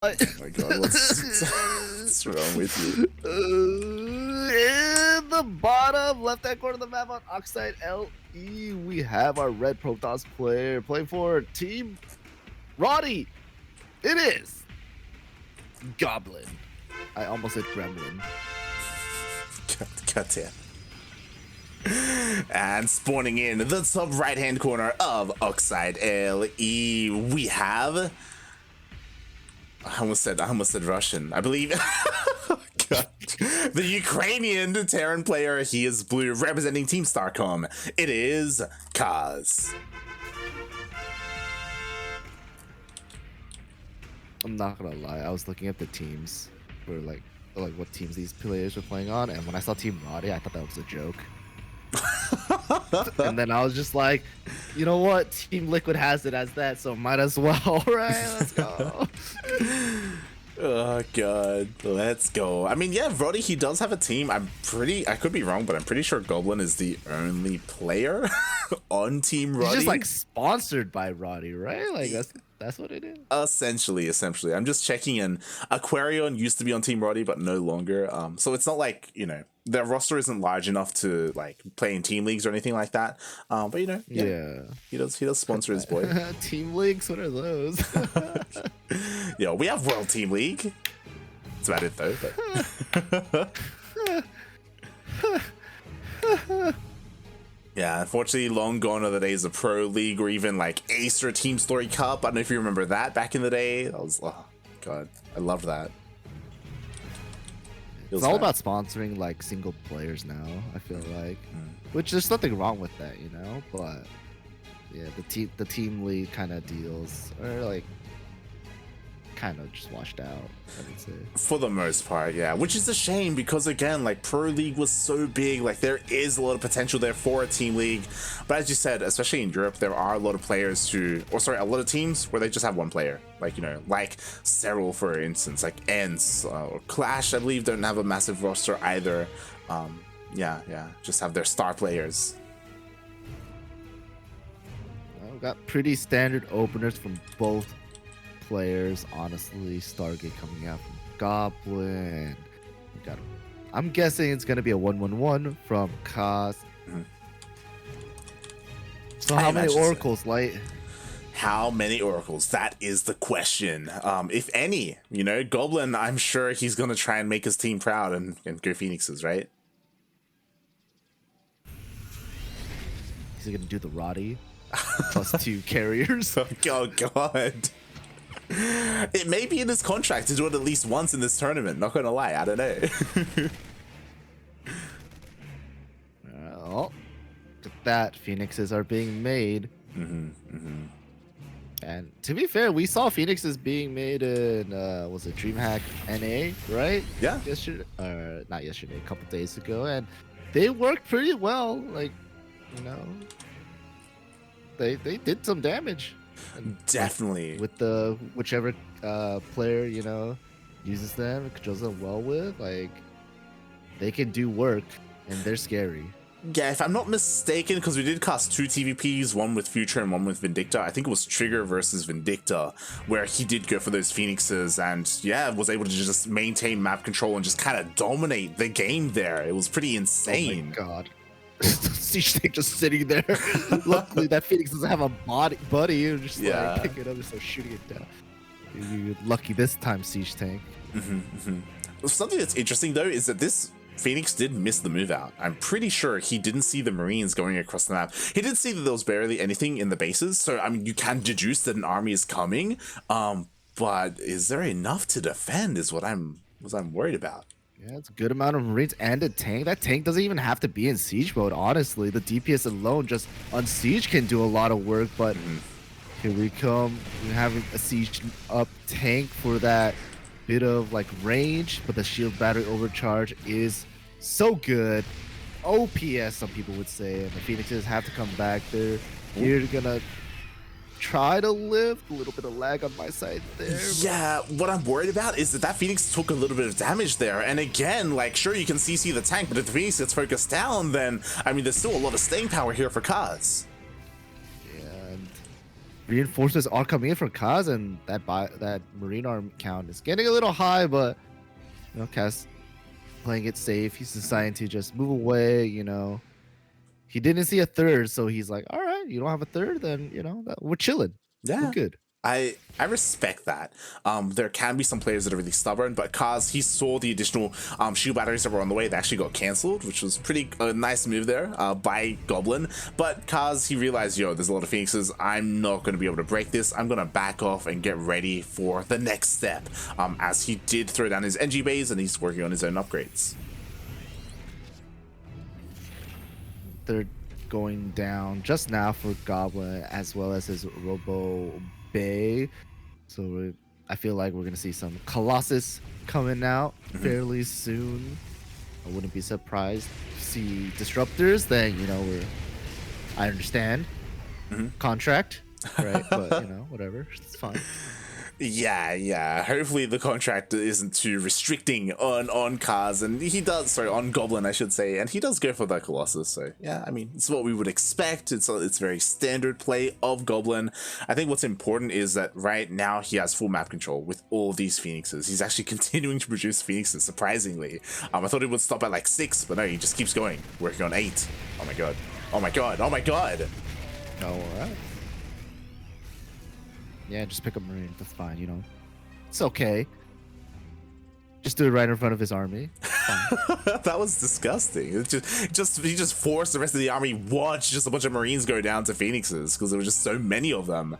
Oh my god, what's wrong with you? In the bottom left-hand corner of the map on Oxide LE, we have our red Protoss player playing for Team Roddy. It is Goblin. I almost said Gremlin. God damn. And spawning in the top right-hand corner of Oxide LE, we have... I almost said Russian. I believe. God. The Ukrainian Terran player. He is blue, representing Team Starcom. It is Kaz. I'm not gonna lie. I was looking at the teams for like what teams these players were playing on, and when I saw Team Roddy, I thought that was a joke. And then I was just like, you know what? Team Liquid has it as that, so might as well. All right, let's go. Oh god, let's go. I mean, yeah, Roddy, he does have a team. I could be wrong, but I'm pretty sure Goblin is the only player on Team Roddy. He's just like sponsored by Roddy, right? Like that's what it is. Essentially. I'm just checking in. Aquarion used to be on Team Roddy, but no longer. So it's not like, you know, their roster isn't large enough to like play in team leagues or anything like that. But you know, yeah. He does sponsor his boy. Team leagues, what are those? Yeah, we have World Team League. That's about it though. But yeah, unfortunately, long gone are the days of Pro League or even like Ace or Team Story Cup. I don't know if you remember that back in the day. That was, oh god, I loved that. It's all about sponsoring like single players now, I feel like, which there's nothing wrong with that, you know. But yeah, the team league kind of deals are like kind of just washed out, I would say, for the most part. Yeah, which is a shame because again, like Pro League was so big, like there is a lot of potential there for a team league, but as you said, especially in Europe, there are a lot of players a lot of teams where they just have one player, like, you know, like Serral for instance, like ENCE or Clash, I believe, don't have a massive roster either. Yeah, just have their star players. Well, got pretty standard openers from both players, honestly. Stargate coming out from Goblin. I'm guessing it's gonna be a 1-1-1 from Kaz. So how many oracles, Light? How many oracles? That is the question. If any, you know, Goblin, I'm sure he's gonna try and make his team proud and go Phoenixes, right? Is he gonna do the Roddy plus 2 carriers? Oh god. It may be in his contract to do it at least once in this tournament, not gonna lie, I don't know. Well, look at that, Phoenixes are being made. And to be fair, we saw Phoenixes being made in was it DreamHack NA, right? Yeah. Yesterday, not yesterday, a couple days ago, and they worked pretty well. Like, you know, they did some damage. And definitely with the whichever player, you know, uses them, controls them well with, like, they can do work and they're scary. Yeah, if I'm not mistaken, because we did cast 2 TVPs, one with Future and one with Vindicta. I think it was Trigger versus Vindicta, where he did go for those Phoenixes and, yeah, was able to just maintain map control and just kind of dominate the game there. It was pretty insane. Oh my god. Siege Tank just sitting there. Luckily, that Phoenix doesn't have a buddy. You're just like picking it up and start shooting it down. You're lucky this time, Siege Tank. Something that's interesting, though, is that this Phoenix did miss the move out. I'm pretty sure he didn't see the Marines going across the map. He did see that there was barely anything in the bases, so I mean, you can deduce that an army is coming, but is there enough to defend is what I'm worried about. Yeah, it's a good amount of Marines and a tank. That tank doesn't even have to be in siege mode, honestly. The DPS alone just on siege can do a lot of work, but here we come. We're having a siege up tank for that bit of like range, but the shield battery overcharge is so good. OPS, some people would say, and the Phoenixes have to come back. They're here gonna try to lift. A little bit of lag on my side there. Yeah, what I'm worried about is that Phoenix took a little bit of damage there, and again, like, sure, you can CC the tank, but if the Phoenix gets focused down, then I mean, there's still a lot of staying power here for Kaz. And reinforcements are coming in from Kaz, and that Marine arm count is getting a little high, but Kaz playing it safe. He's deciding to just move away. He didn't see a third, so he's like, all right, you don't have a third, then we're chilling. We're Yeah. good. I respect that. There can be some players that are really stubborn, but Kaz, he saw the additional shield batteries that were on the way. They actually got cancelled, which was pretty nice move there by Goblin. But Kaz, he realized, there's a lot of Phoenixes. I'm not going to be able to break this. I'm going to back off and get ready for the next step. As he did throw down his NG bays and he's working on his own upgrades. They're going down just now for Goblin as well as his Robo Bay, so I feel like we're gonna see some Colossus coming out fairly soon. I wouldn't be surprised to see disruptors. Then I understand contract, right? But whatever, it's fine. Yeah. Hopefully the contract isn't too restricting on Kaz, and he does. Sorry, on Goblin, I should say, and he does go for that Colossus. So yeah, I mean, it's what we would expect. It's very standard play of Goblin. I think what's important is that right now he has full map control with all these Phoenixes. He's actually continuing to produce Phoenixes. Surprisingly, I thought it would stop at like 6, but no, he just keeps going, working on 8. Oh my god! Oh my god! Oh my god! All right. Yeah, just pick up Marine. That's fine, It's okay. Just do it right in front of his army. That was disgusting. He just forced the rest of the army watch just a bunch of Marines go down to Phoenixes because there were just so many of them.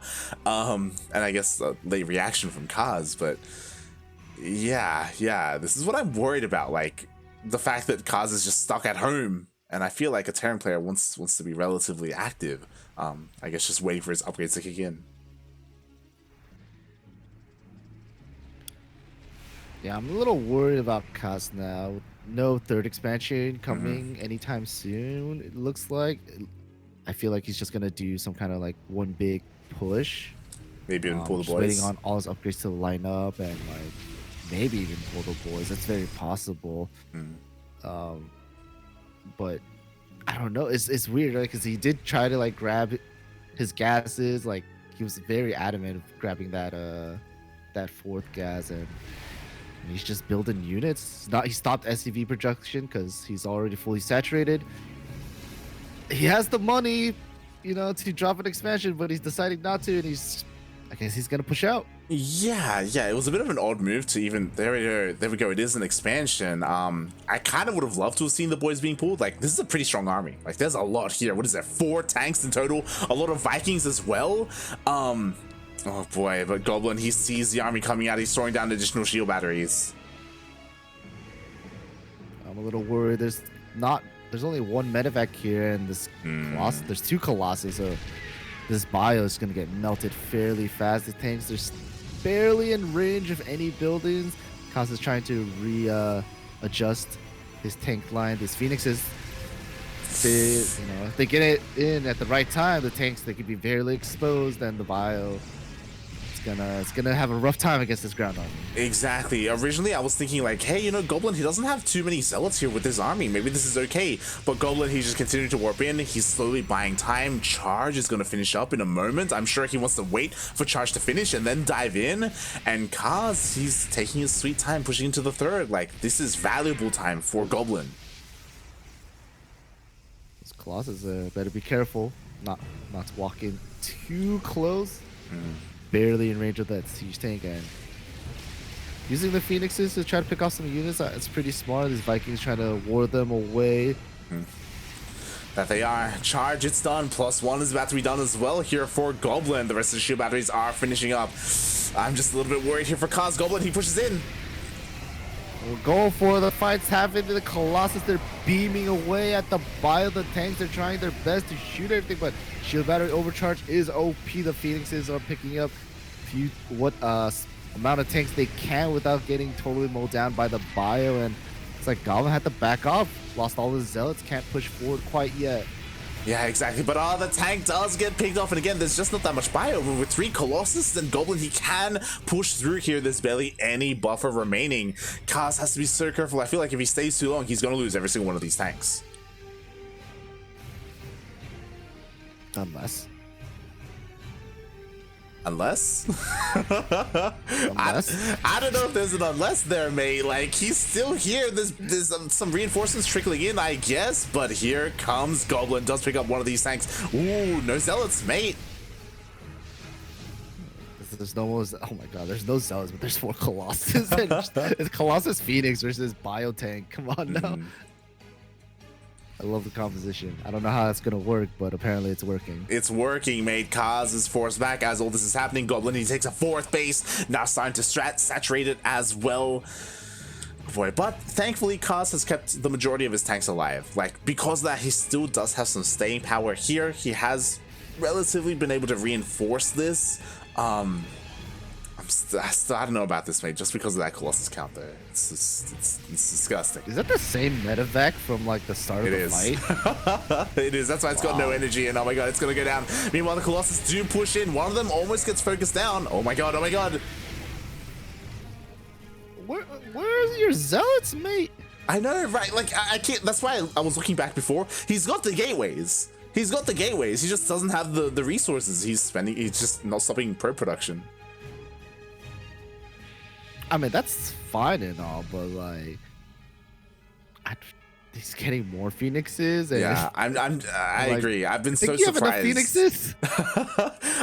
And I guess late reaction from Kaz, but yeah, this is what I'm worried about. Like the fact that Kaz is just stuck at home, and I feel like a Terran player wants to be relatively active. I guess just waiting for his upgrades to kick in. Yeah, I'm a little worried about Kaz now. No third expansion coming anytime soon, it looks like. I feel like he's just going to do some kind of like one big push. Maybe even pull the boys. Waiting on all his upgrades to line up and like maybe even pull the boys. That's very possible. But I don't know. It's weird, right? Because he did try to like grab his gases. Like he was very adamant of grabbing that 4th gas, and he's just building units. He stopped SCV production because he's already fully saturated. He has the money, to drop an expansion, but he's deciding not to, and I guess he's gonna push out. Yeah, it was a bit of an odd move to even there we go. It is an expansion. I kind of would have loved to have seen the boys being pulled. Like this is a pretty strong army. Like there's a lot here. What is there? 4 tanks in total. A lot of Vikings as well. Oh boy, but Goblin, he sees the army coming out. He's throwing down additional shield batteries. I'm a little worried. There's only one medevac here, and there's 2 Colossus, so this bio is gonna get melted fairly fast. The tanks, there's barely in range of any buildings. Kaz is trying to adjust his tank line. These Phoenixes, if they get it in at the right time, the tanks, they could be barely exposed, and the bio, it's gonna have a rough time against this ground army. Exactly. Originally, I was thinking like, hey, Goblin, he doesn't have too many zealots here with his army. Maybe this is okay. But Goblin, he's just continuing to warp in. He's slowly buying time. Charge is going to finish up in a moment. I'm sure he wants to wait for Charge to finish and then dive in. And Kaz, he's taking his sweet time, pushing into the 3rd. Like, this is valuable time for Goblin. Those Colossus, better be careful not to walk in too close. Barely in range of that siege tank, and using the Phoenixes to try to pick off some units, it's pretty smart. These Vikings trying to ward them away. That they are. Charge, it's done. +1 is about to be done as well here for Goblin. The rest of the shield batteries are finishing up. I'm just a little bit worried here for Kaz. Goblin, he pushes in. We're going for the fights happening. The Colossus, they're beaming away at the bio. The tanks, they're trying their best to shoot everything, but shield battery overcharge is OP. The Phoenixes are picking up what amount of tanks they can without getting totally mowed down by the bio, and it's like Goblin had to back off. Lost all his zealots, can't push forward quite yet. Yeah, exactly. But the tank does get picked off, and again, there's just not that much bio. With 3 Colossus, then Goblin, he can push through here. There's barely any buffer remaining. Kaz has to be so careful. I feel like if he stays too long, he's going to lose every single one of these tanks. Unless? Unless? I don't know if there's an unless there, mate. Like, he's still here. There's some reinforcements trickling in, I guess. But here comes Goblin. Does pick up one of these tanks. Ooh, no zealots, mate. There's no oh my god, there's no zealots, but there's 4 Colossus. It's Colossus Phoenix versus Biotank. Come on now. I love the composition. I don't know how that's gonna work, but apparently it's working. It's working, mate. Kaz is forced back as all this is happening. Goblin, he takes a 4th base. Now starting to saturate it as well. Boy, but thankfully Kaz has kept the majority of his tanks alive. Like, because of that, he still does have some staying power here. He has relatively been able to reinforce this. I don't know about this, mate, just because of that Colossus count there. It's disgusting. Is that the same medevac from like the start of the fight? It is. That's why it's got no energy, and oh my god, it's gonna go down. Meanwhile, the Colossus do push in. One of them almost gets focused down. Oh my god, oh my god. Where's your zealots, mate? I know, right? Like, I can't. That's why I was looking back before. He's got the gateways. He just doesn't have the resources he's spending. He's just not stopping pro production. I mean, that's fine and all, but like, he's getting more Phoenixes. And yeah, I like, agree. I've been so surprised. Phoenixes?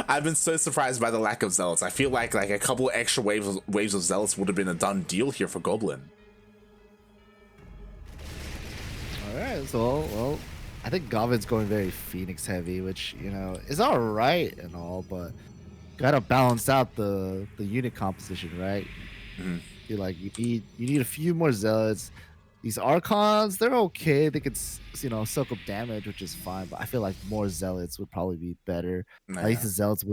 I've been so surprised by the lack of zealots. I feel like a couple extra waves of zealots would have been a done deal here for Goblin. All right, so well, I think Goblin's going very Phoenix heavy, which, you know, is all right and all, but gotta balance out the unit composition, right? You're like, you need a few more zealots. These Archons, they're okay. They could, you know, soak up damage, which is fine. But I feel like more zealots would probably be better. At least the zealots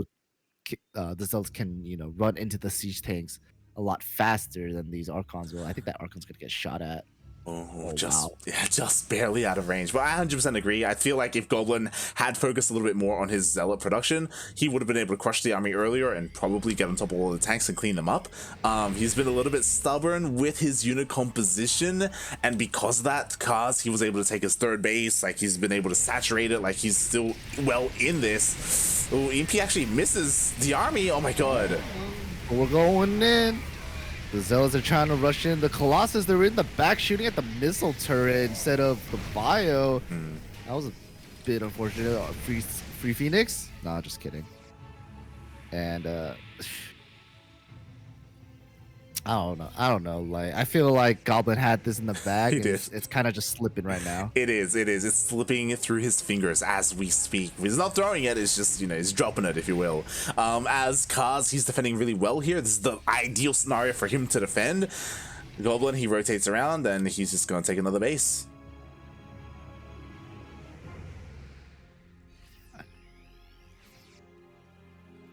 can, you know, run into the siege tanks a lot faster than these Archons will. I think that Archon's gonna get shot at. Oh, just barely out of range. But I 100% agree. I feel like if Goblin had focused a little bit more on his zealot production, he would have been able to crush the army earlier and probably get on top of all the tanks and clean them up. He's been a little bit stubborn with his unit composition, and because of that, he was able to take his 3rd base. Like, he's been able to saturate it. Like, he's still well in this. Oh, EMP actually misses the army. Oh my god. We're going in. The Zealots are trying to rush in. The Colossus, they're in the back shooting at the missile turret instead of the bio. That was a bit unfortunate. Free Phoenix? Nah, just kidding. And I don't know. Like, I feel like Goblin had this in the bag. It's kind of just slipping right now. It is. It's slipping through his fingers as we speak. He's not throwing it. It's just, you know, he's dropping it, if you will. As Kaz, he's defending really well here. This is the ideal scenario for him to defend. Goblin, he rotates around and he's just going to take another base.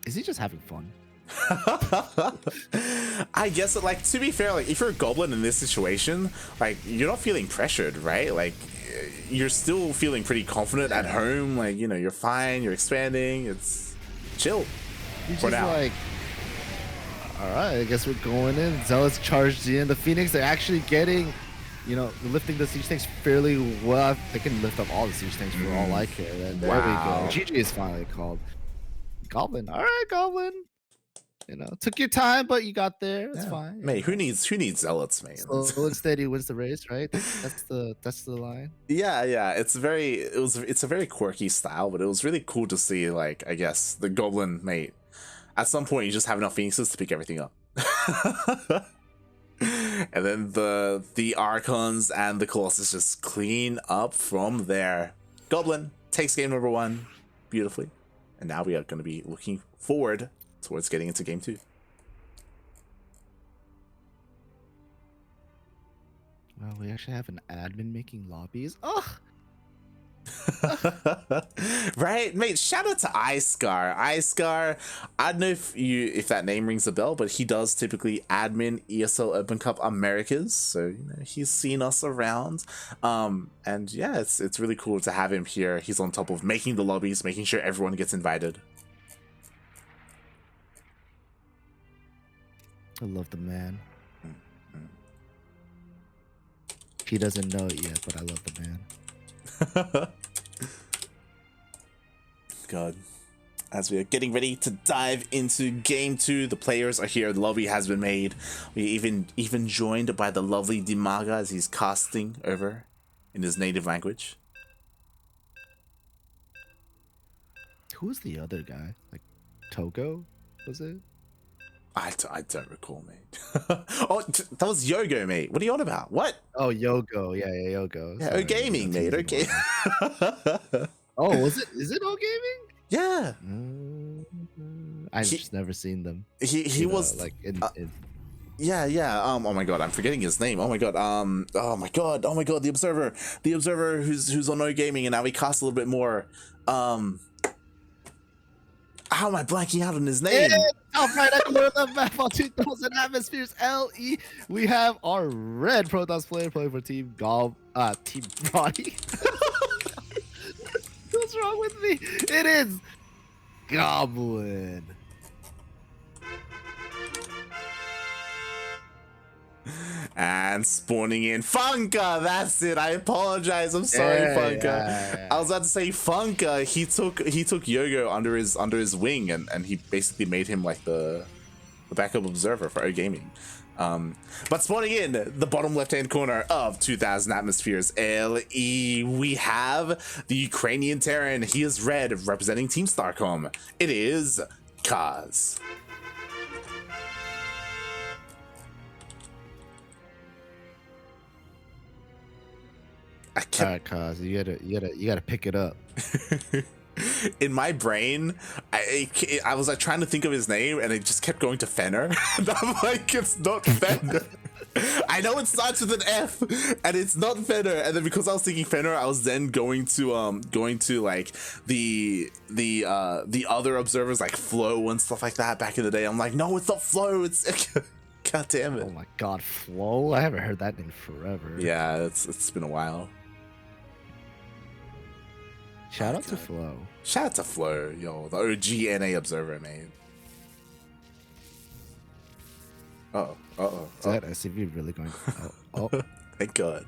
Is he just having fun? I guess, like, to be fair, like, if you're a Goblin in this situation, like, you're not feeling pressured, right? Like, you're still feeling pretty confident at home. Like, you know, you're fine, you're expanding, it's chill for now. Like, all right, I guess we're going in. Zealots charged in. The Phoenix, they're actually getting, you know, lifting the siege tanks fairly well. They can lift up all the siege tanks for all I care. And there we go. GG is finally called. Goblin, all right, Goblin. You know, took your time, but you got there. It's fine. Mate, who needs zealots, man? Slow and steady wins the race, right? That's the line. Yeah. It's a very quirky style, but it was really cool to see, like, I guess, the Goblin, mate. At some point, you just have enough Phoenixes to pick everything up. And then the Archons and the Colossus just clean up from there. Goblin takes game number 1 beautifully. And now we are going to be looking forward towards getting into game 2. Well, we actually have an admin making lobbies. Ugh. Right, mate. Shout out to IScar. IScar, I don't know if that name rings a bell, but he does typically admin ESL Open Cup Americas, so, you know, he's seen us around. And yeah, it's really cool to have him here. He's on top of making the lobbies, making sure everyone gets invited. I love the man. He doesn't know it yet, but I love the man. God. as we are getting ready to dive into game 2. The players are here. The lobby has been made. We even joined by the lovely Dimaga as he's casting over in his native language. Who's the other guy? Like Togo, was it? I don't recall, mate. Oh, that was Yogo, mate. What are you on about? What? Oh, Yogo. Yeah, Yogo. Yeah, O Gaming, mate. Okay. Oh, was it? Is it O Gaming? Yeah. I've just never seen them. He was like in yeah. Oh my god, I'm forgetting his name. Oh my god. Oh my god. The Observer who's on No Gaming, and now he casts a little bit more. How am I blanking out on his name? Top right corner of the map on 2000 atmospheres LE. We have our red Protoss player playing for Team Body. What's wrong with me? It is Goblin. And spawning in Funka, that's it. I apologize. I'm sorry, Funka. Yeah. I was about to say Funka. He took Yogo under his wing, and he basically made him like the backup observer for O Gaming. But spawning in the bottom left-hand corner of 2000 atmospheres LE, we have the Ukrainian Terran. He is red, representing Team StarCom. It is Kaz. Alright, Kaz, you gotta pick it up. In my brain, I was like trying to think of his name, and it just kept going to Fenner. And I'm like, it's not Fenner. I know it starts with an F, and it's not Fenner. And then because I was thinking Fenner, I was then going to like the other observers like Flo and stuff like that back in the day. I'm like, no, it's not Flo. It's God damn it. Oh my god, Flo! I haven't heard that in forever. Yeah, it's been a while. Shout out to Flo. Shout out to Flo, yo, the OG NA observer, man. Is that SCV really going? Oh. Thank God.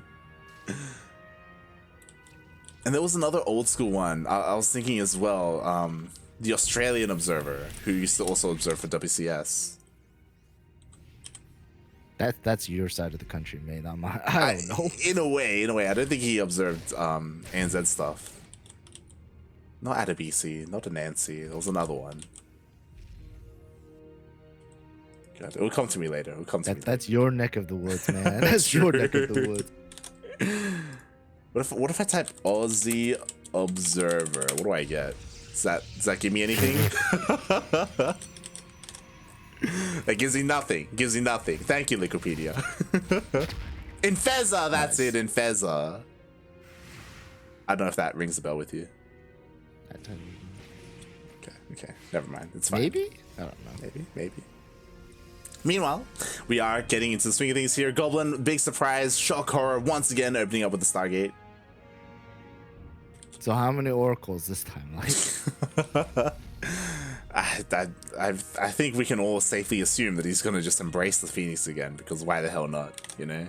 And there was another old school one. I was thinking as well. The Australian observer who used to also observe for WCS. That's your side of the country, man. I don't know. In a way, I don't think he observed ANZ stuff. Not Adabisi, not a Nancy. There was another one. God, it will come to me later. That's your neck of the woods, man. That's your neck of the woods. What if I type Aussie observer? What do I get? Does that give me anything? That gives me nothing. Thank you, Wikipedia. Infeza, that's nice. It, Infeza. I don't know if that rings a bell with you. Okay, never mind. It's fine. Maybe? I don't know. Maybe. Meanwhile, we are getting into the swing of things here. Goblin, big surprise, shock horror, once again opening up with the Stargate. So how many oracles this time? Like, I think we can all safely assume that he's gonna just embrace the Phoenix again, because why the hell not, you know?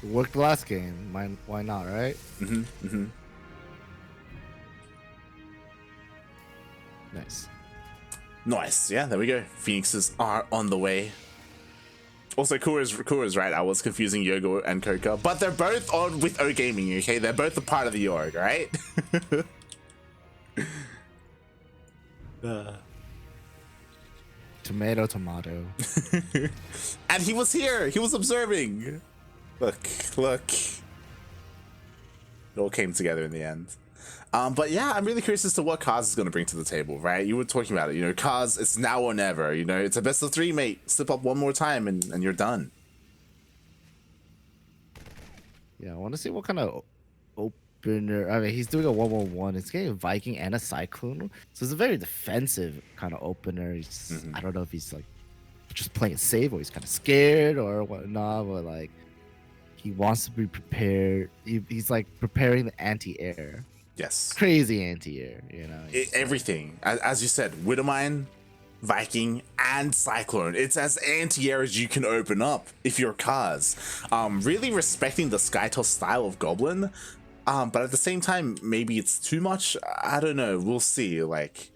It worked last game. Why not, right? Nice. Yeah, there we go. Phoenixes are on the way. Also, Kura's right. I was confusing Yogo and Coca, but they're both on with O Gaming, okay? They're both a part of the org, right? Tomato. And he was here. He was observing. Look. It all came together in the end. But yeah, I'm really curious as to what Kaz is going to bring to the table, right? You were talking about it, you know, Kaz, it's now or never, you know, it's a best of 3, mate. Slip up one more time and you're done. Yeah, I want to see what kind of opener. I mean, he's doing a 1-1-1. It's getting a Viking and a Cyclone, so it's a very defensive kind of opener. I don't know if he's like just playing it safe or he's kind of scared or whatnot, but like he wants to be prepared. He's like preparing the anti-air. Yes. Crazy anti-air, you know. Everything. As you said, Widowmine, Viking, and Cyclone. It's as anti-air as you can open up if you're Kaz. Really respecting the Skytoss style of Goblin. But at the same time, maybe it's too much. I don't know. We'll see. Like,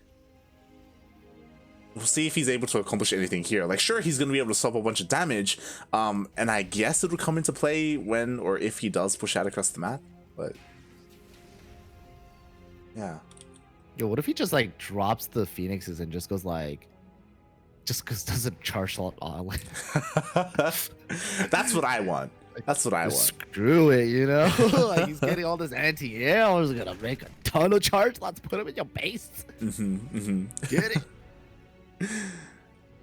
we'll see if he's able to accomplish anything here. Like, sure, he's going to be able to stop a bunch of damage, and I guess it would come into play when or if he does push out across the map, but yeah. Yo, what if he just like drops the phoenixes and just goes like, just because doesn't charge slot on? That's what I want. That's what I want. Screw it, you know? Like he's getting all this anti-air. I was gonna make a ton of charge slots, put him in your base. Get it?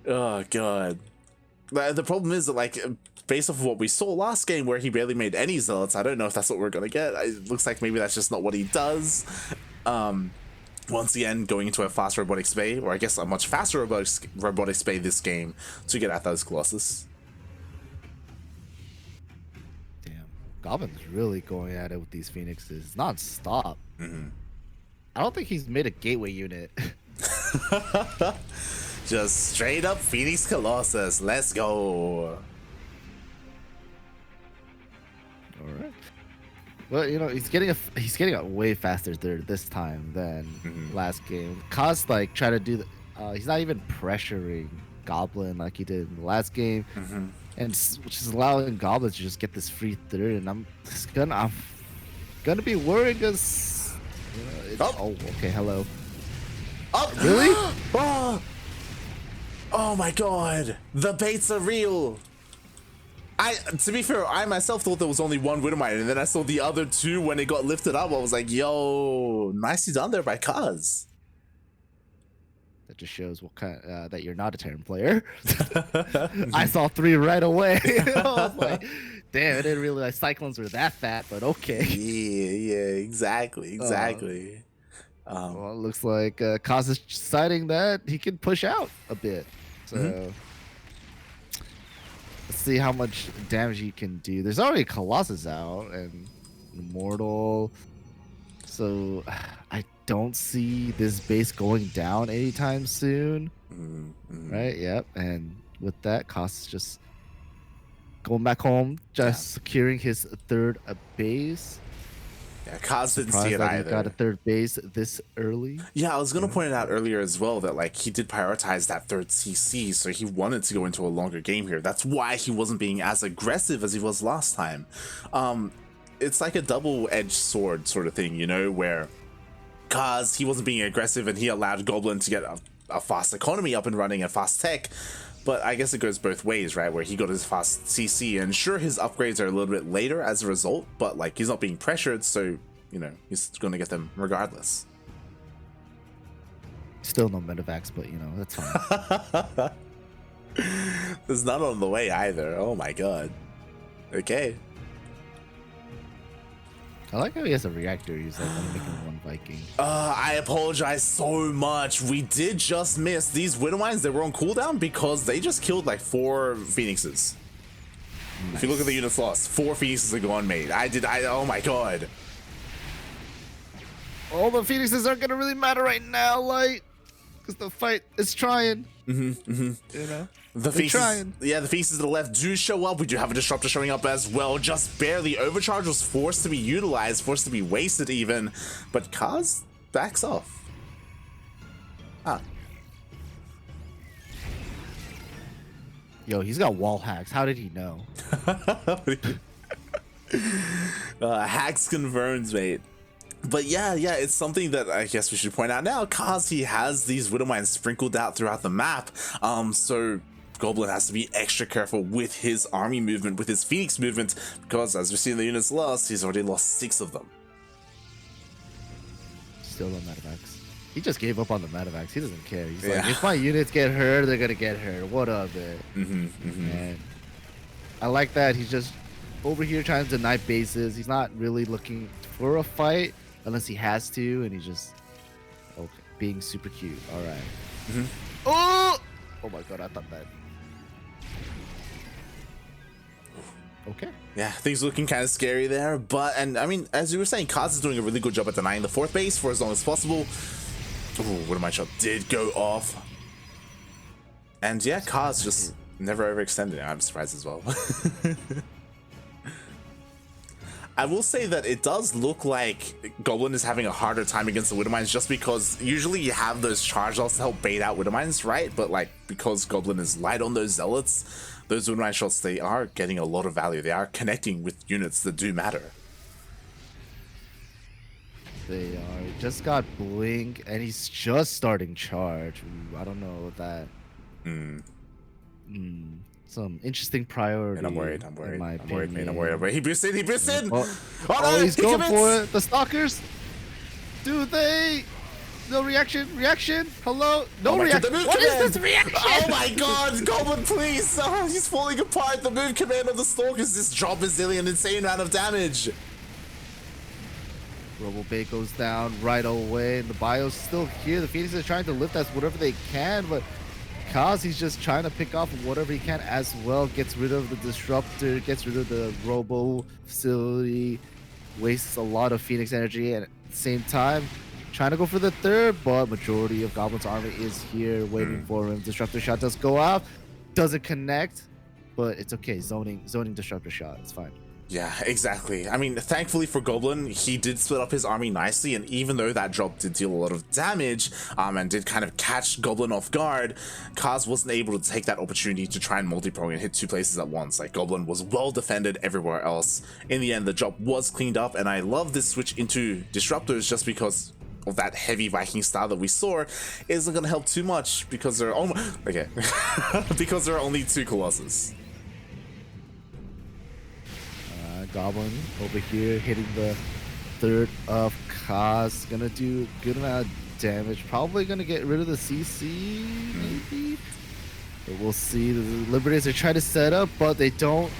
Oh god. The problem is that, like, based off of what we saw last game where he barely made any zealots, I don't know if that's what we're gonna get. It looks like maybe that's just not what he does. Once again, going into a fast robotics bay, or I guess a much faster robotics bay this game to get at those Colossus. Damn, Goblin's really going at it with these phoenixes non-stop. I don't think he's made a gateway unit. Just straight up Phoenix Colossus. Let's go. All right. Well, you know, he's getting a way faster third this time than last game. Kaz like try to do he's not even pressuring Goblin like he did in the last game, and which is allowing Goblin to just get this free third. And I'm gonna be worried because oh, okay, hello. Oh, really? Oh my god, the baits are real. To be fair, I myself thought there was only one Widowmine, and then I saw the other two when it got lifted up. I was like, yo, nicely done there by Kaz. That just shows what kind that you're not a Terran player. I saw 3 right away. I was like, damn, I didn't realize Cyclones were that fat, but okay. Yeah, exactly. Well, it looks like Kaz is deciding that he can push out a bit. So let's see how much damage he can do. There's already Colossus out and Immortal. So I don't see this base going down anytime soon. Right? Yep. And with that, Kaz is just going back home, just securing his 3rd base. Yeah, Kaz didn't see it either. He got a 3rd base this early. Yeah, I was gonna point it out earlier as well that like he did prioritize that 3rd CC, so he wanted to go into a longer game here. That's why he wasn't being as aggressive as he was last time. It's like a double-edged sword sort of thing, you know, where Kaz, he wasn't being aggressive and he allowed Goblin to get a fast economy up and running and fast tech. But I guess it goes both ways, right? Where he got his fast CC, and sure, his upgrades are a little bit later as a result, but like he's not being pressured, so you know he's going to get them regardless. Still no medevacs, but you know that's fine. There's none on the way either. Oh my god. Okay. I like how he has a reactor. He's like only making 1 Viking. I apologize so much. We did just miss these Widowmines. They were on cooldown because they just killed like 4 Phoenixes. Nice. If you look at the units lost, 4 Phoenixes are gone, mate. Oh my god. All the Phoenixes aren't gonna really matter right now, like, because the fight is trying. You know? The Phoenixes to the left do show up. We do have a Disruptor showing up as well. Just barely. Overcharge was forced to be utilized, forced to be wasted even. But Kaz backs off. Yo, he's got wall hacks. How did he know? Hacks confirms, mate. But yeah, it's something that I guess we should point out now. Kaz, he has these Widowmines sprinkled out throughout the map. So Goblin has to be extra careful with his army movement, with his Phoenix movement, because as we see in the units lost, he's already lost 6 of them. Still no medevacs. He just gave up on the medevacs. He doesn't care. He's like, if my units get hurt, they're gonna get hurt. What of it? And I like that. He's just over here trying to deny bases. He's not really looking for a fight unless he has to, and he's just being super cute. All right. Oh my god, I thought that. Okay. Yeah, things looking kind of scary there, and I mean, as you were saying, Kaz is doing a really good job at denying the 4th base for as long as possible. Ooh, Widowmine shot did go off. And yeah, Kaz just never overextended. I'm surprised as well. I will say that it does look like Goblin is having a harder time against the Widowmines just because usually you have those charge ults to help bait out Widowmines, right? But like because Goblin is light on those Zealots, those Widowmine shots, they are getting a lot of value. They are connecting with units that do matter. They are. Just got Blink, and he's just starting charge. Ooh, I don't know that. Some interesting priority. And I'm worried. I'm worried. I'm worried, man. I'm worried. He boosted. He boosted. Oh, no, he's going for it. The Stalkers. Do they? No reaction. Reaction. Hello. No reaction. What is this reaction? Oh my God, Goblin, please! Oh, he's falling apart. The move command of the Stalkers just drop a zillion insane amount of damage. RoboBait goes down right away, and the Bio's still here. The Phoenix is trying to lift us whatever they can, but Kaz, he's just trying to pick off whatever he can as well. Gets rid of the Disruptor, gets rid of the Robo facility, wastes a lot of Phoenix energy, and at the same time, trying to go for the third, but majority of Goblin's army is here waiting for him. Disruptor shot does go out, doesn't connect, but it's okay. Zoning Disruptor shot, it's fine. Yeah, exactly. I mean, thankfully for Goblin, he did split up his army nicely, and even though that drop did deal a lot of damage, and did kind of catch Goblin off guard, Kaz wasn't able to take that opportunity to try and multi-prong and hit two places at once. Like, Goblin was well defended everywhere else. In the end, the drop was cleaned up, and I love this switch into Disruptors just because of that heavy Viking style that we saw isn't going to help too much because there are because there are only two Colossus. Goblin over here hitting the third of Kaz. Gonna do a good amount of damage. Probably gonna get rid of the CC, maybe. But we'll see. The Liberators are trying to set up, but they don't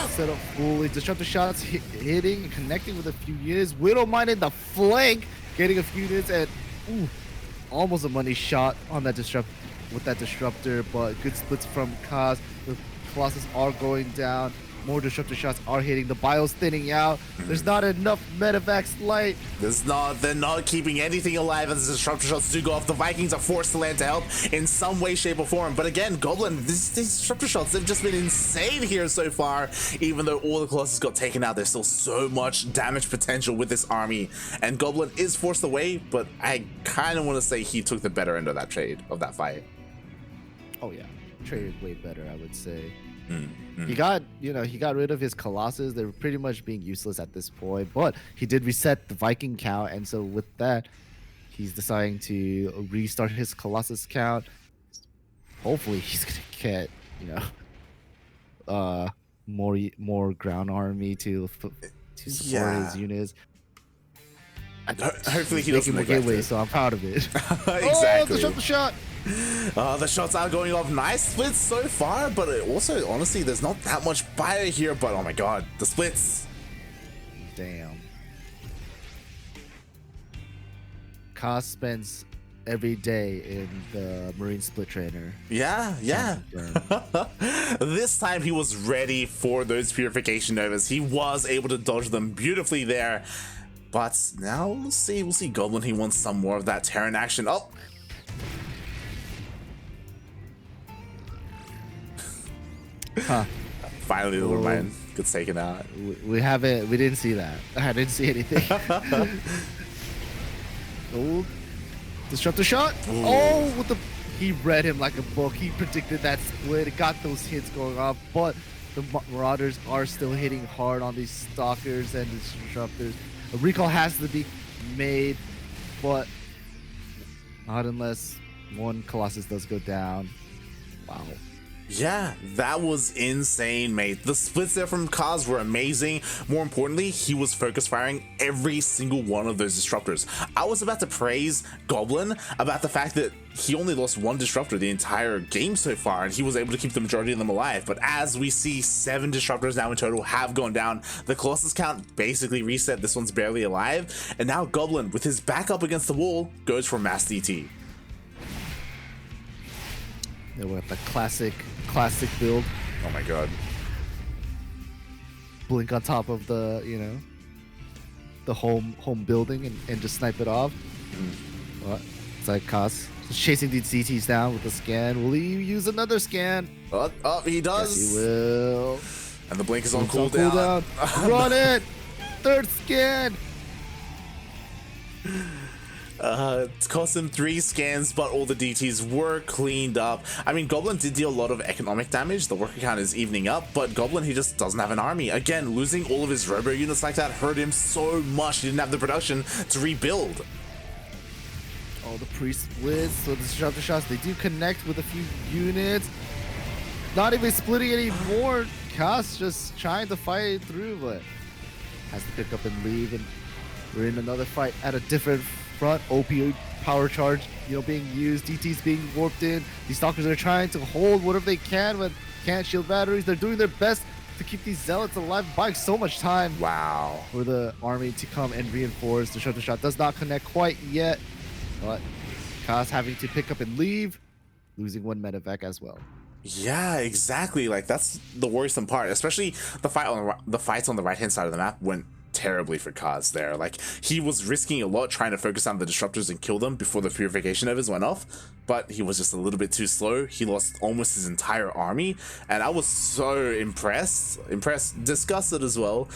set up fully. Disruptor shots hitting and connecting with a few units. Widowmine in the flank, getting a few units, and almost a money shot on that disruptor, but good splits from Kaz. The Colossus are going down. More Disruptor shots are hitting. The Bio's thinning out. There's not enough Medivacs light. They're not keeping anything alive as the Disruptor shots do go off. The Vikings are forced to land to help in some way, shape, or form. But again, Goblin, these Disruptor shots, they've just been insane here so far. Even though all the Colossus got taken out, there's still so much damage potential with this army. And Goblin is forced away, but I kind of want to say he took the better end of that trade, of that fight. Oh yeah, traded way better, I would say. He got rid of his Colossus. They were pretty much being useless at this point, but he did reset the Viking count, and so with that, he's deciding to restart his Colossus count. Hopefully, he's gonna get more ground army to support his units. Hopefully, he doesn't make gateways, so I'm proud of it. Exactly. Oh, the shot. The shots are going off. Nice splits so far, but also, honestly, there's not that much fire here, but oh my God, the splits. Damn. Kaz spends every day in the Marine Split Trainer. Yeah. This time he was ready for those Purification Novas. He was able to dodge them beautifully there. But now we'll see Goblin. He wants some more of that Terran action. Oh. Huh. Finally, the little man gets taken out. We didn't see that. I didn't see anything. Oh, Disruptor shot. Ooh. Oh, he read him like a book. He predicted that split. It got those hits going off, but the Marauders are still hitting hard on these Stalkers and these Disruptors. A recall has to be made, but not unless one Colossus does go down. Wow. Yeah, that was insane, mate. The splits there from Kaz were amazing. More importantly, he was focus firing every single one of those Disruptors. I was about to praise Goblin about the fact that he only lost one Disruptor the entire game so far, and he was able to keep the majority of them alive. But as we see, 7 Disruptors now in total have gone down. The Colossus count basically reset. This one's barely alive. And now Goblin, with his back up against the wall, goes for Mass DT. They went the classic build. Oh my God. Blink on top of the, the home building and just snipe it off. What? It's like Kaz just chasing these CTs down with the scan. Will he use another scan? Oh, he does. Yes, he will. And the blink is on cooldown. Run it! third scan. It cost him 3 scans, but all the DTs were cleaned up. I mean, Goblin did deal a lot of economic damage. The worker count is evening up, but Goblin, he just doesn't have an army. Again, losing all of his robo units like that hurt him so much. He didn't have the production to rebuild. Oh, the pre-splits, so the disruptor shots, they do connect with a few units. Not even splitting anymore. Kaz just trying to fight it through, but has to pick up and leave. And we're in another fight at a different front. Opioid power charge, you know, being used. DT's being warped in. These stalkers are trying to hold whatever they can, but can't. Shield batteries. They're doing their best to keep these zealots alive, buying so much time. Wow. For the army to come and reinforce. The disruptor shot does not connect quite yet, but Kaz having to pick up and leave, losing 1 medevac as well. Yeah, exactly. Like, that's the worrisome part. Especially the fights on the right hand side of the map went terribly for Kaz there. Like, he was risking a lot trying to focus on the disruptors and kill them before the purification overs went off, but he was just a little bit too slow. He lost almost his entire army, and I was so impressed, disgusted as well,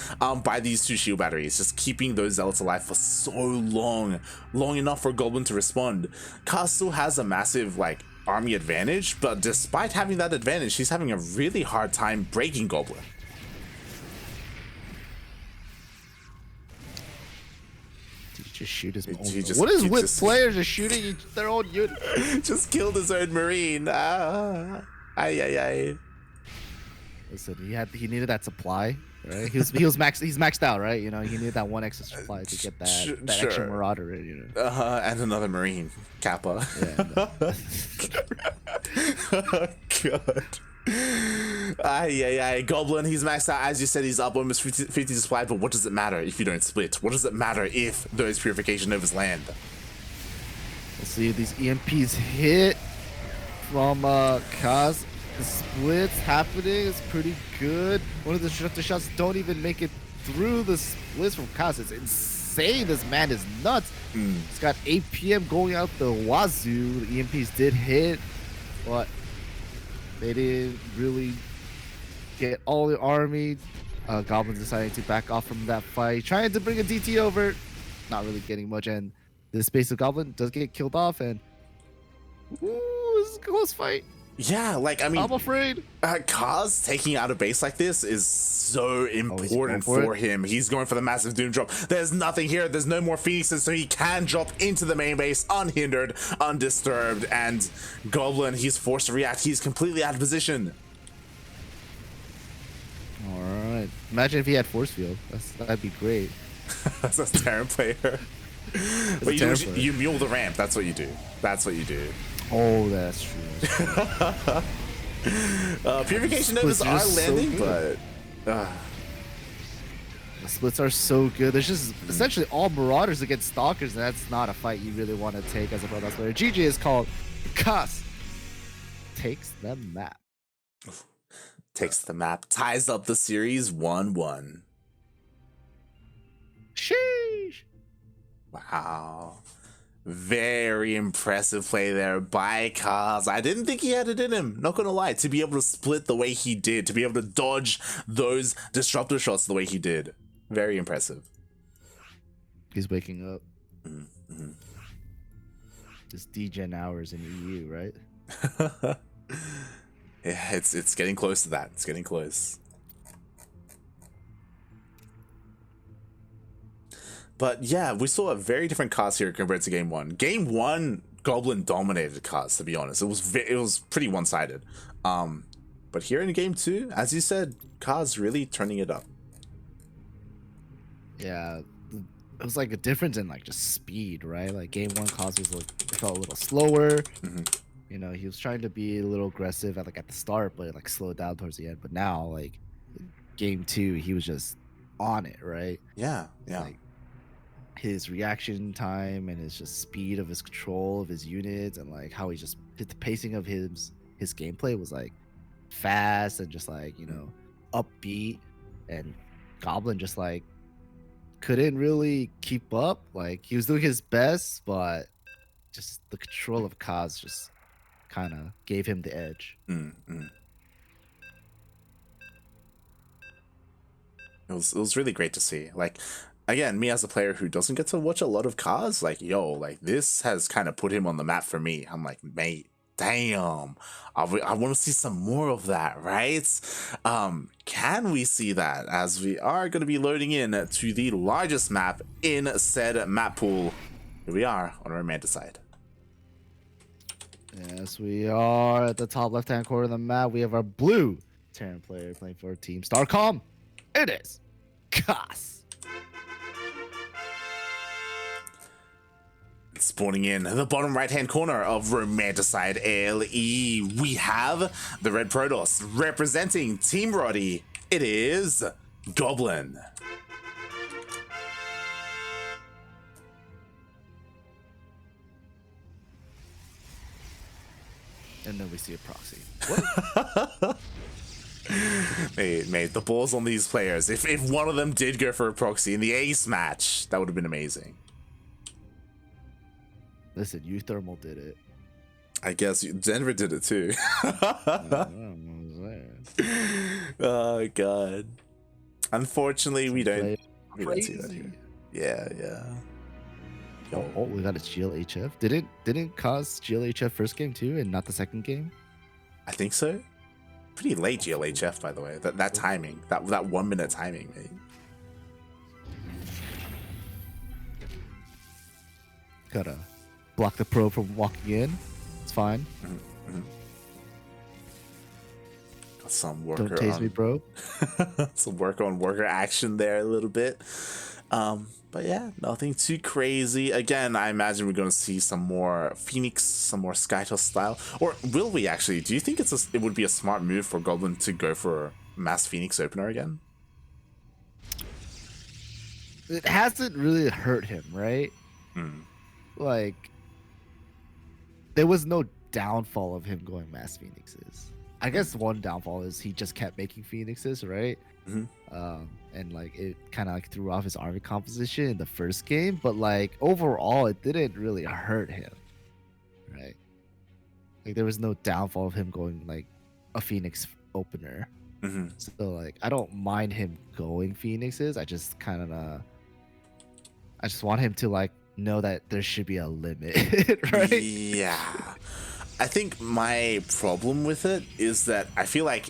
by these 2 shield batteries, just keeping those zealots alive for so long enough for Goblin to respond. Kaz still has a massive, like, army advantage, but despite having that advantage, he's having a really hard time breaking Goblin. Just shoot his own. What is with players just shooting their own unit? Just killed his own marine. Ay. Listen, he needed that supply, right? He's maxed out, right? You know, he needed that 1 extra supply to get that extra marauder in, you know. And another marine, Kappa. Yeah, no. Oh, God. Goblin, he's maxed out. As you said, he's up almost 50 supply, but what does it matter if you don't split? What does it matter if those purification overs land? Let's see if these EMPs hit from Kaz. The splits happening is pretty good. One of the shots don't even make it through the splits from Kaz. It's insane. This man is nuts. It's got 8 PM going out the wazoo. The EMPs did hit, but they didn't really get all the army. Goblins deciding to back off from that fight, trying to bring a DT over, not really getting much, and the space of Goblin does get killed off, and this is a close fight. Yeah, like, I mean, I'm afraid. Kaz taking out a base like this is so important for him. He's going for the massive doom drop. There's nothing here. There's no more phoenixes, so he can drop into the main base unhindered, undisturbed. And Goblin, he's forced to react. He's completely out of position. All right. Imagine if he had force field. That'd be great. That's a Terran player. But you mule the ramp. That's what you do. That's what you do. Oh, that's true. Purification overs are landing, but the splits are so good. There's just essentially all marauders against stalkers, and that's not a fight you really want to take as a pro player. GG is called Kaz takes the map. Takes the map, ties up the series 1-1. Sheesh. Wow. Very impressive play there by Kaz. I didn't think he had it in him, not gonna lie, to be able to split the way he did, to be able to dodge those disruptor shots the way he did. Very impressive. He's waking up. Just DGen hours in EU, right? Yeah, it's getting close to that. It's getting close. But yeah, we saw a very different Kaz here compared to game 1. Game 1, Goblin dominated Kaz, to be honest. It was pretty one-sided. But here in game 2, as you said, Kaz really turning it up. Yeah, it was like a difference in like just speed, right? Like game 1, Kaz was like, it felt a little slower. You know, he was trying to be a little aggressive at the start, but it like slowed down towards the end. But now, like game 2, he was just on it, right? Yeah. Like, his reaction time and his just speed of his control of his units, and like how he just the pacing of his gameplay was like fast and just like, you know, upbeat, and Goblin just like couldn't really keep up. Like he was doing his best, but just the control of Kaz just kind of gave him the edge. it was really great to see. Like, again, me as a player who doesn't get to watch a lot of cars, like, yo, like this has kind of put him on the map for me. I'm like, mate, damn, I want to see some more of that, right? Can we see that, as we are going to be loading in to the largest map in said map pool? Here we are on our Romanticide. Yes, we are at the top left-hand corner of the map. We have our blue Terran player playing for Team StarCom. It is Kas. Spawning in the bottom right-hand corner of Romanticide LE, we have the Red Protoss representing Team Roddy. It is Goblin. And then we see a proxy. Mate, the balls on these players. If one of them did go for a proxy in the ace match, that would have been amazing. Listen, U-Thermal did it. I guess Denver did it too. Oh god. Unfortunately, we don't see that here. Yeah. Oh, we got a GLHF. Didn't Cause GLHF first game too, and not the second game? I think so. Pretty late GLHF, by the way. That timing, that 1 minute timing, mate. Gotta block the probe from walking in. It's fine. Got some worker Don't tase on me, bro. some work on worker action there a little bit. But yeah, nothing too crazy. Again, I imagine we're going to see some more Phoenix, some more Skytoss style. Or will we actually? Do you think it would be a smart move for Goblin to go for mass Phoenix opener again? It hasn't really hurt him, right? Like, there was no downfall of him going mass Phoenixes. I guess one downfall is he just kept making Phoenixes, right? And like it kind of like threw off his army composition in the first game, but like overall it didn't really hurt him, right? Like there was no downfall of him going like a Phoenix opener. So like I don't mind him going Phoenixes. I just want him to like know that there should be a limit, right? Yeah. I think my problem with it is that I feel like,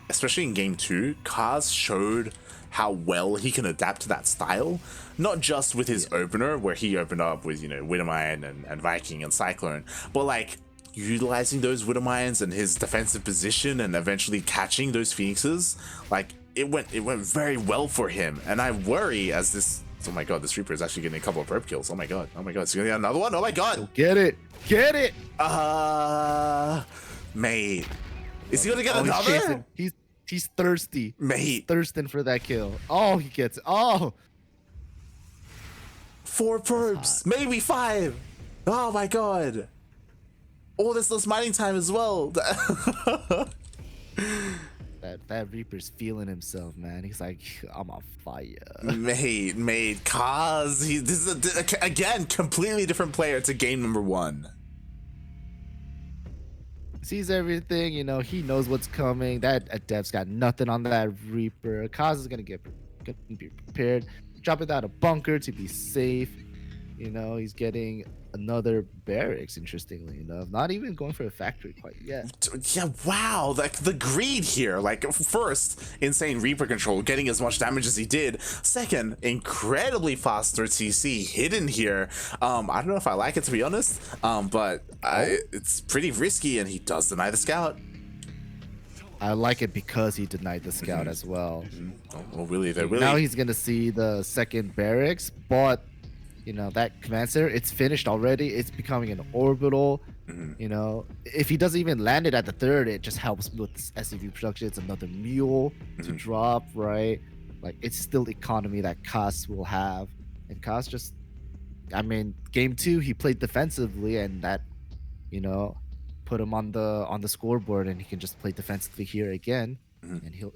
especially in game 2, Kaz showed how well he can adapt to that style, not just with his opener where he opened up with, you know, Widowmine and Viking and Cyclone, but like utilizing those Widowmines and his defensive position and eventually catching those Phoenixes. Like it went very well for him, and I worry as this, oh my god, this Reaper is actually getting a couple of probe kills. Oh my god, is he gonna get another one? Oh my god, get it mate, is he gonna get another? He's thirsty, mate. He's thirsting for that kill. Oh, he gets it. Oh, 4 probes, maybe 5. Oh my god, all this less mining time as well. That Reaper's feeling himself, man. He's like, I'm on fire. Mate, Kaz, this is again completely different player to game number 1. Sees everything, you know, he knows what's coming. That Adept's got nothing on that Reaper. Kaz is gonna be prepared. Drop it out a bunker to be safe. You know, he's getting another barracks, interestingly enough. Not even going for a factory quite yet. Yeah, wow, like the greed here. Like, first, insane Reaper control, getting as much damage as he did. Second, incredibly faster TC hidden here. I don't know if I like it, to be honest, but it's pretty risky, and he does deny the scout. I like it because he denied the scout as well. Oh, really? Now he's gonna see the second barracks, but you know, that command center, it's finished already. It's becoming an orbital. You know, if he doesn't even land it at the third, it just helps with SCV production. It's another mule to drop, right? Like, it's still economy that Kas will have. And Kas just, I mean, game 2, he played defensively, and that, you know, put him on the scoreboard, and he can just play defensively here again. And he'll,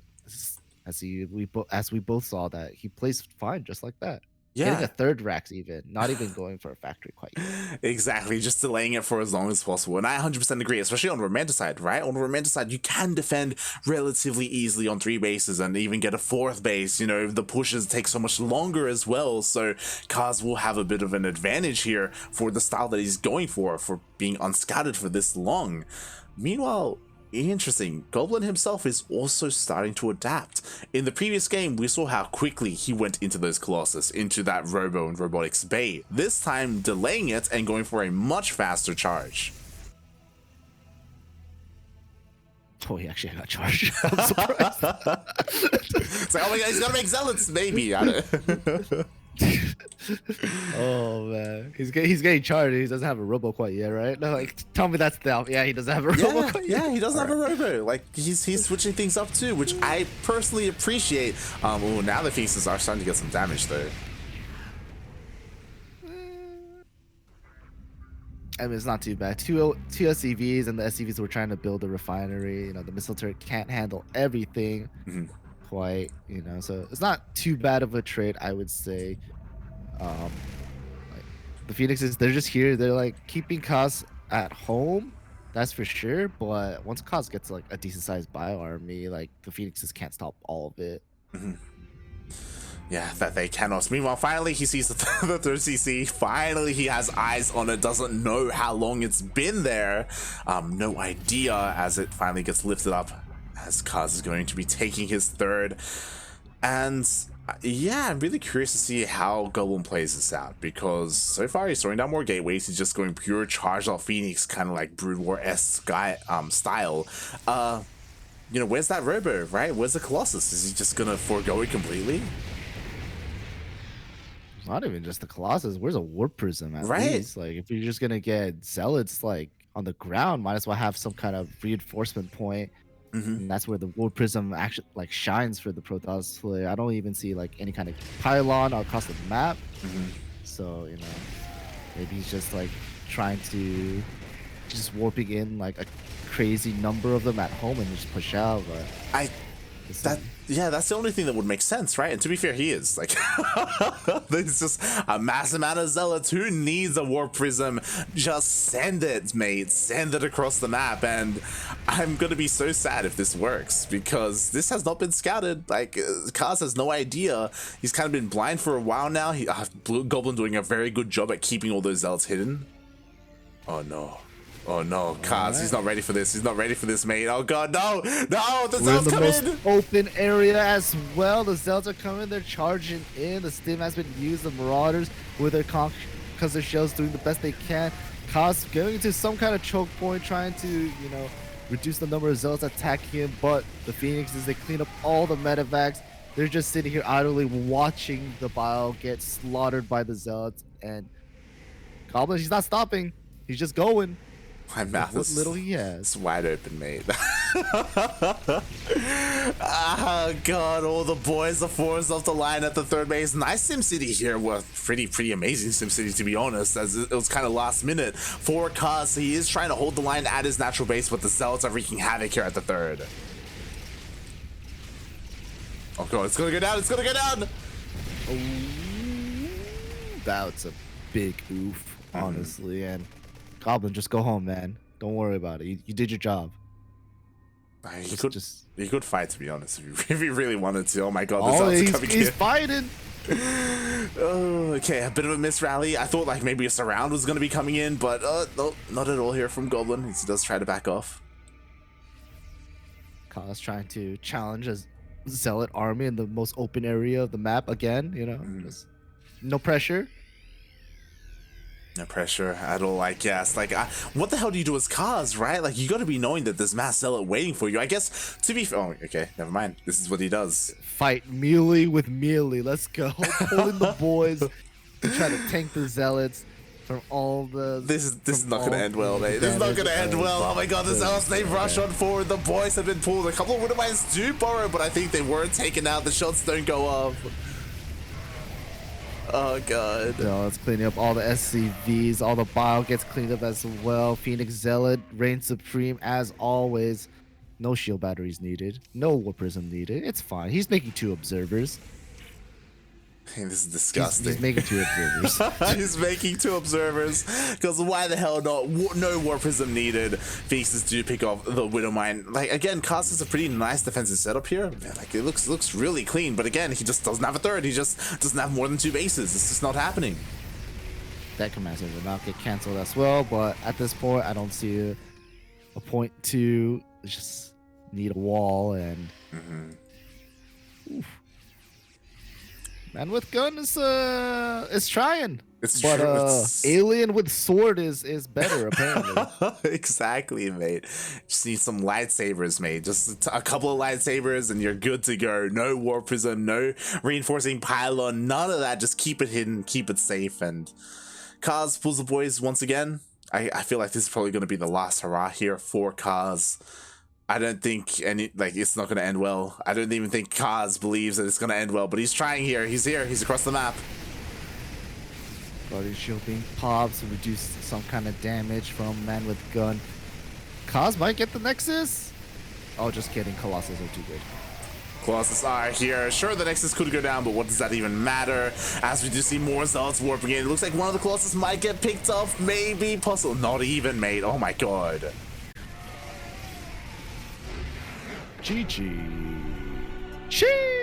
as we both saw, that he plays fine just like that. Getting Yeah, a third Rax even, not even going for a factory quite yet. exactly. Just delaying it for as long as possible. And I 100% agree, especially on the Romanticide, right? On the Romanticide, you can defend relatively easily on 3 bases and even get a 4th base. You know, the pushes take so much longer as well. So Kaz will have a bit of an advantage here for the style that he's going for being unscouted for this long. Meanwhile, interesting, Goblin himself is also starting to adapt. In the previous game, we saw how quickly he went into those Colossus, into that Robo and Robotics Bay, this time delaying it and going for a much faster charge. Oh, he actually got charged. I'm surprised. It's like, oh my god, he's gonna make Zealots, maybe. I don't... Oh man, he's getting charged. He doesn't have a robo quite yet, right? No, like tell me that's stealth. Yeah, he doesn't have a robo quite yet. Yeah, he doesn't have a Robo. Like he's switching things up too, which I personally appreciate. Oh, now the Phoenixes are starting to get some damage though. I mean, it's not too bad. Two SCVs, and the SCVs were trying to build a refinery. You know, the missile turret can't handle everything quite, you know, so it's not too bad of a trade, I would say. Like, the Phoenixes, they're just here. They're like keeping Kaz at home, that's for sure. But once Kaz gets like a decent sized bio army, like the Phoenixes can't stop all of it. Yeah, that they cannot. Meanwhile, finally he sees the third CC. Finally he has eyes on it. Doesn't know how long it's been there. No idea as it finally gets lifted up. As Kaz is going to be taking his third. And yeah, I'm really curious to see how Goblin plays this out. Because so far he's throwing down more gateways. He's just going pure charged off Phoenix, kind of like Brood War-esque style. You know, where's that Robo, right? Where's the Colossus? Is he just gonna forego it completely? Not even just the Colossus. Where's a Warp Prism at Right. least? Like, if you're just gonna get Zealots like on the ground, might as well have some kind of reinforcement point. And that's where the Warp Prism actually like shines for the Protoss player. I don't even see like any kind of pylon across the map. So, you know, maybe he's just like trying to just warping in like a crazy number of them at home and just push out. But that's the only thing that would make sense, right? And to be fair, he is like there's just a mass amount of Zealots. Who needs a Warp Prism? Just send it, mate. Send it across the map. And I'm gonna be so sad if this works, because this has not been scouted. Like Kaz has no idea. He's kind of been blind for a while now. Blue Goblin doing a very good job at keeping all those Zealots hidden. Oh no. Oh no, Kaz, he's not ready for this. He's not ready for this, mate. Oh god, no! No! The Zealots come in! Most open area as well. The Zealots are coming. They're charging in. The stim has been used. The Marauders with their because their shells doing the best they can. Kaz going into some kind of choke point, trying to, you know, reduce the number of Zealots attacking him. But the Phoenixes, they clean up all the medevacs. They're just sitting here idly watching the Bile get slaughtered by the Zealots. And Goblin, he's not stopping. He's just going. My mouth is little he has. It's wide open, mate. Ah, God, all the boys are forced off the line at the third base. Nice SimCity here. Well, pretty amazing SimCity, to be honest, as it was kind of last minute for Kaz. He is trying to hold the line at his natural base, but the Zealots are wreaking havoc here at the third. Oh, God, it's going to go down. It's going to go down. That's a big oof, honestly. And Goblin, just go home, man. Don't worry about it. You did your job. He could fight, to be honest, if he really wanted to. Oh my god, he's fighting. Oh, okay, a bit of a miss rally. I thought like maybe a surround was going to be coming in, but no, not at all here from Goblin. He does try to back off. Kaz trying to challenge a Zealot army in the most open area of the map again. You know, just no pressure. No pressure at all, I guess. Like, what the hell do you do as Kaz, right? Like, you got to be knowing that there's mass Zealot waiting for you. I guess, to be... Oh, okay, never mind. This is what he does. Fight melee with melee. Let's go. Pulling the boys to try to tank the Zealots from all the... This is not going to end well, mate. This is not going to end well. Oh my god, the Zealots, they rush on forward. The boys have been pulled. A couple of Widowmines do borrow, but I think they weren't taken out. The shots don't go off. Oh god. No, it's cleaning up all the SCVs. All the bile gets cleaned up as well. Phoenix Zealot reigns supreme as always. No shield batteries needed. No War Prism needed. It's fine. He's making 2 observers. Hey, this is disgusting. He's making 2 observers. He's making 2 observers, because why the hell not? No War Prism needed. Phoenixes do pick off the Widowmine. Like, again, Cast is a pretty nice defensive setup here. Man, like, it looks really clean, but again, he just doesn't have a third. He just doesn't have more than 2 bases. It's just not happening. That command center will not get canceled as well, but at this point, I don't see a point to just need a wall and. Oof. Man with gun is trying. It's but true. alien with sword is better apparently. Exactly, mate. Just need some lightsabers, mate. Just a couple of lightsabers and you're good to go. No War Prism, no reinforcing pylon, none of that. Just keep it hidden, keep it safe. And Kaz pulls the boys once again. I feel like this is probably going to be the last hurrah here for Kaz. I don't think it's not going to end well. I don't even think Kaz believes that it's going to end well, but he's trying here. He's here. He's across the map. Guardian Shield being popped to reduce some kind of damage from Man with Gun. Kaz might get the Nexus. Oh, just kidding. Colossus are too good. Colossus are here. Sure, the Nexus could go down, but what does that even matter? As we do see more Zealots warping in. It looks like one of the Colossus might get picked off. Maybe possible. Not even, mate. Oh my god. GG. Cheese.